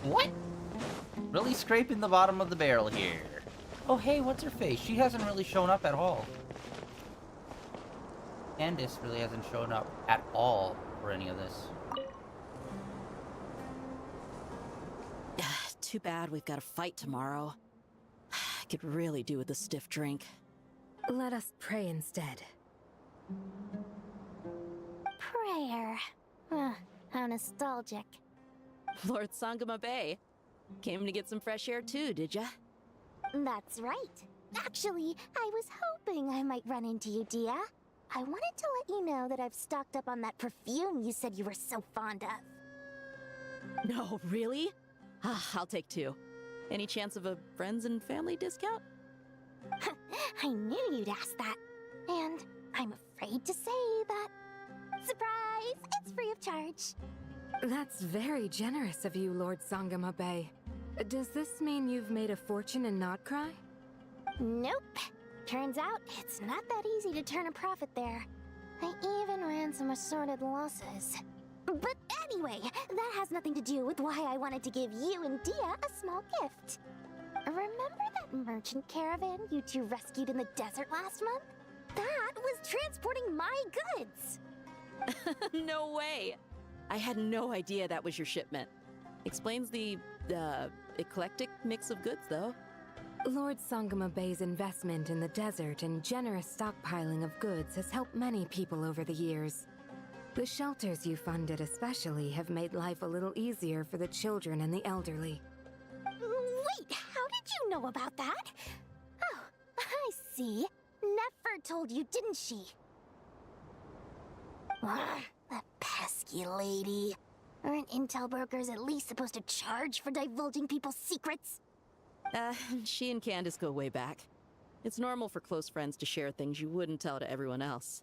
What? Really scraping the bottom of the barrel here. Oh, hey, what's her face? She hasn't really shown up at all. Candace really hasn't shown up at all for any of this. Too bad we've got a fight tomorrow. I could really do with a stiff drink. Let us pray instead. Prayer. How nostalgic. Lord Sangama Bay. Came to get some fresh air too, did ya? That's right. Actually, I was hoping I might run into you, Dia. I wanted to let you know that I've stocked up on that perfume you said you were so fond of. No, really? I'll take 2. Any chance of a friends and family discount? I knew you'd ask that. And I'm afraid to say that... Surprise! It's free of charge. That's very generous of you, Lord Sangama Bay. Does this mean you've made a fortune in Notcry? Nope. Turns out, it's not that easy to turn a profit there. I even ran some assorted losses. But anyway, that has nothing to do with why I wanted to give you and Dia a small gift. Remember that merchant caravan you two rescued in the desert last month? That was transporting my goods! No way! I had no idea that was your shipment. Explains the, eclectic mix of goods, though. Lord Sangama Bay's investment in the desert and generous stockpiling of goods has helped many people over the years. The shelters you funded especially have made life a little easier for the children and the elderly. Wait, how did you know about that? Oh, I see. Nefer told you, didn't she? That pesky lady. Aren't intel brokers at least supposed to charge for divulging people's secrets? She and Candace go way back. It's normal for close friends to share things you wouldn't tell to everyone else.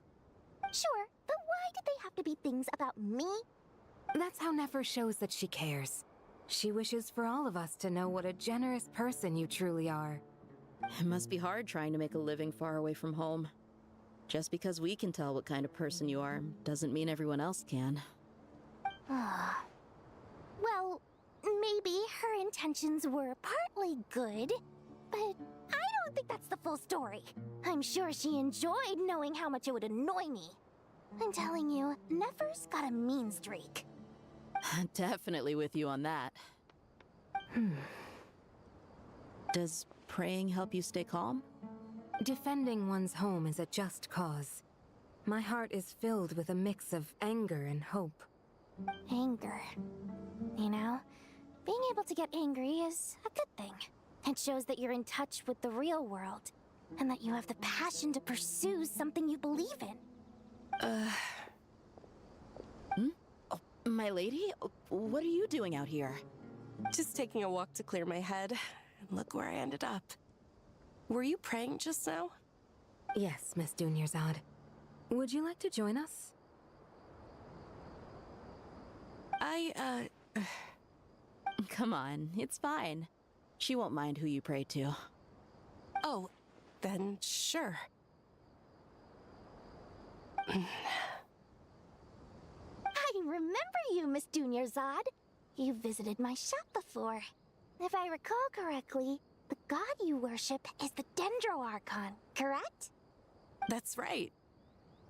Sure, but why did they have to be things about me? That's how Nefer shows that she cares. She wishes for all of us to know what a generous person you truly are. It must be hard trying to make a living far away from home. Just because we can tell what kind of person you are doesn't mean everyone else can. Well, maybe her intentions were partly good, but I don't think that's the full story. I'm sure she enjoyed knowing how much it would annoy me. I'm telling you, Nefer's got a mean streak. Definitely with you on that. Does praying help you stay calm? Defending one's home is a just cause. My heart is filled with a mix of anger and hope. Anger. You know, being able to get angry is a good thing. It shows that you're in touch with the real world, and that you have the passion to pursue something you believe in. Oh, my lady? What are you doing out here? Just taking a walk to clear my head. And look where I ended up. Were you praying just now? Yes, Miss Dunyarzad. Would you like to join us? Come on, it's fine. She won't mind who you pray to. Oh, then sure. I remember you, Miss Dunyarzad. You visited my shop before. If I recall correctly, the god you worship is the Dendro Archon, correct? That's right.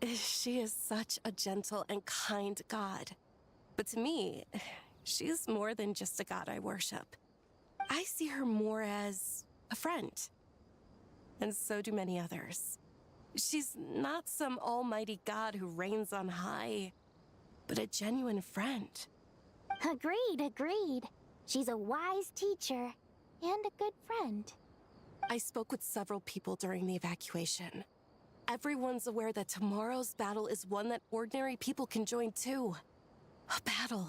She is such a gentle and kind god. But to me, she's more than just a god I worship. I see her more as a friend. And so do many others. She's not some almighty god who reigns on high, but a genuine friend. Agreed. She's a wise teacher and a good friend. I spoke with several people during the evacuation. Everyone's aware that tomorrow's battle is one that ordinary people can join too. A battle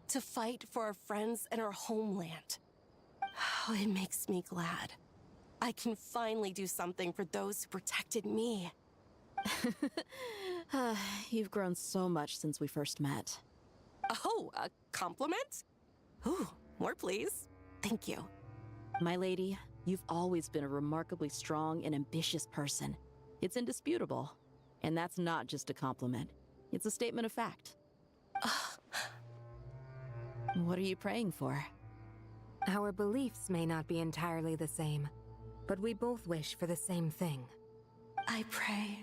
to fight for our friends and our homeland. Oh, it makes me glad. I can finally do something for those who protected me. You've grown so much since we first met. Oh, a compliment? Ooh, more please. Thank you. My lady, you've always been a remarkably strong and ambitious person. It's indisputable. And that's not just a compliment. It's a statement of fact. What are you praying for? Our beliefs may not be entirely the same, but we both wish for the same thing. I pray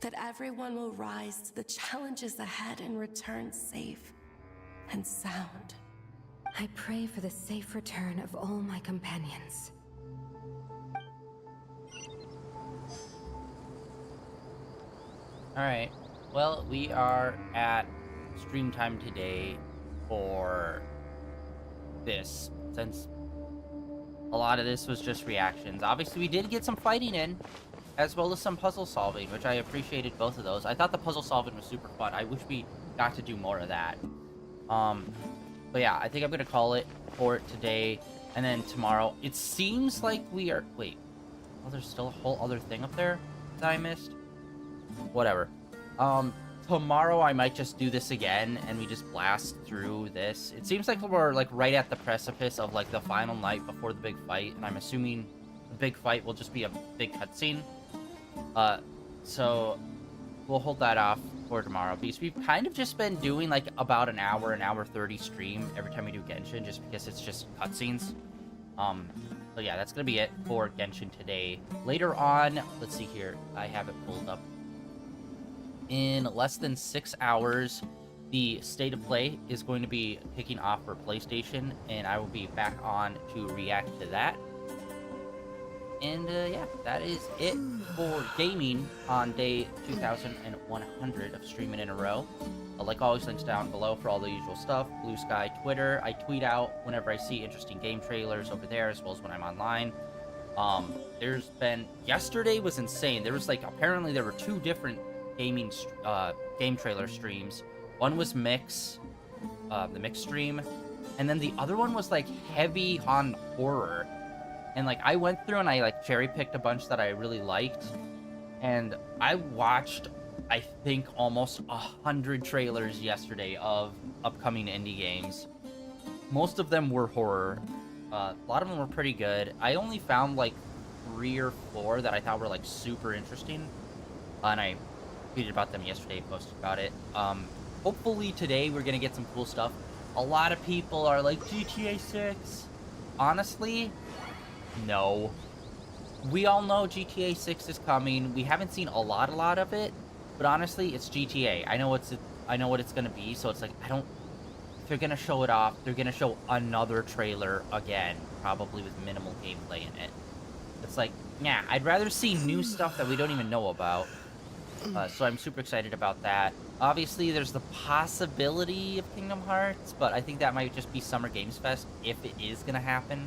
that everyone will rise to the challenges ahead and return safe and sound. I pray for the safe return of all my companions. Alright, well, we are at stream time today for this, since a lot of this was just reactions. Obviously, we did get some fighting in, as well as some puzzle solving, which I appreciated both of those. I thought the puzzle solving was super fun. I wish we got to do more of that. But yeah, I think I'm gonna call it for today, and then tomorrow. It seems like we are... Wait. Oh, there's still a whole other thing up there that I missed? Whatever. Tomorrow I might just do this again, and we just blast through this. It seems like we're, like, right at the precipice of, like, the final night before the big fight, and I'm assuming the big fight will just be a big cutscene. So we'll hold that off for tomorrow, because we've kind of just been doing, like, about an hour 30 stream every time we do Genshin, just because it's just cutscenes. So yeah, that's gonna be it for Genshin today. Later on, let's see here, I have it pulled up. In less than 6 hours, the State of Play is going to be kicking off for PlayStation, and I will be back on to react to that. And yeah, that is it for gaming on day 2100 of streaming in a row. Like always, links down below for all the usual stuff. Blue Sky, Twitter. I tweet out whenever I see interesting game trailers over there, as well as when I'm online. There's been... Yesterday was insane. There was, like, apparently there were 2 different gaming game trailer streams. One was Mix, the Mix stream, and then the other one was, like, heavy on horror. And, like, I went through and I, like, cherry-picked a bunch that I really liked, and I watched, I think, almost 100 trailers yesterday of upcoming indie games. Most of them were horror. A lot of them were pretty good. I only found, like, 3 or 4 that I thought were, like, super interesting, and I tweeted about them yesterday, posted about it. Hopefully today we're gonna get some cool stuff. A lot of people are like, GTA 6. Honestly, no. We all know GTA 6 is coming. We haven't seen a lot of it, but honestly, it's GTA. I know what it's gonna be, so it's like, I don't... If they're gonna show it off, they're gonna show another trailer again, probably with minimal gameplay in it. It's like, yeah, I'd rather see new stuff that we don't even know about. So I'm super excited about that. Obviously, there's the possibility of Kingdom Hearts, but I think that might just be Summer Games Fest if it is going to happen.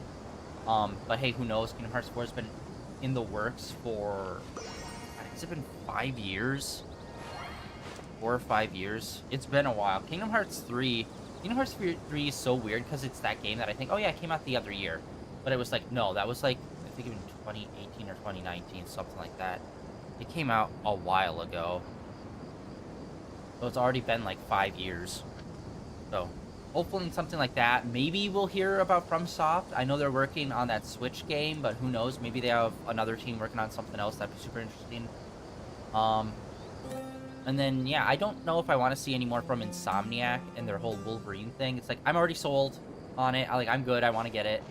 But hey, who knows? Kingdom Hearts 4 has been in the works for... Has it been 5 years? 4 or 5 years? It's been a while. Kingdom Hearts 3 is so weird because it's that game that I think, oh yeah, it came out the other year. But it was like, no, that was like, I think even 2018 or 2019, something like that. It came out a while ago. So it's already been like 5 years. So hopefully something like that. Maybe we'll hear about FromSoft. I know they're working on that Switch game, but who knows? Maybe they have another team working on something else that'd be super interesting. And then, yeah, I don't know if I want to see any more from Insomniac and their whole Wolverine thing. It's like, I'm already sold on it. I'm good. I want to get it.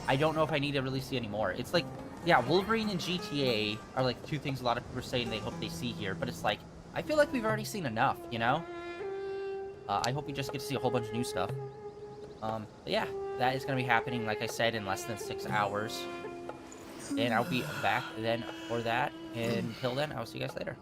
I don't know if I need to really see any more. It's like, yeah, Wolverine and GTA are like two things a lot of people are saying they hope they see here. But it's like, I feel like we've already seen enough, you know? I hope we just get to see a whole bunch of new stuff. But yeah, that is going to be happening, like I said, in less than 6 hours. And I'll be back then for that. And until then, I'll see you guys later.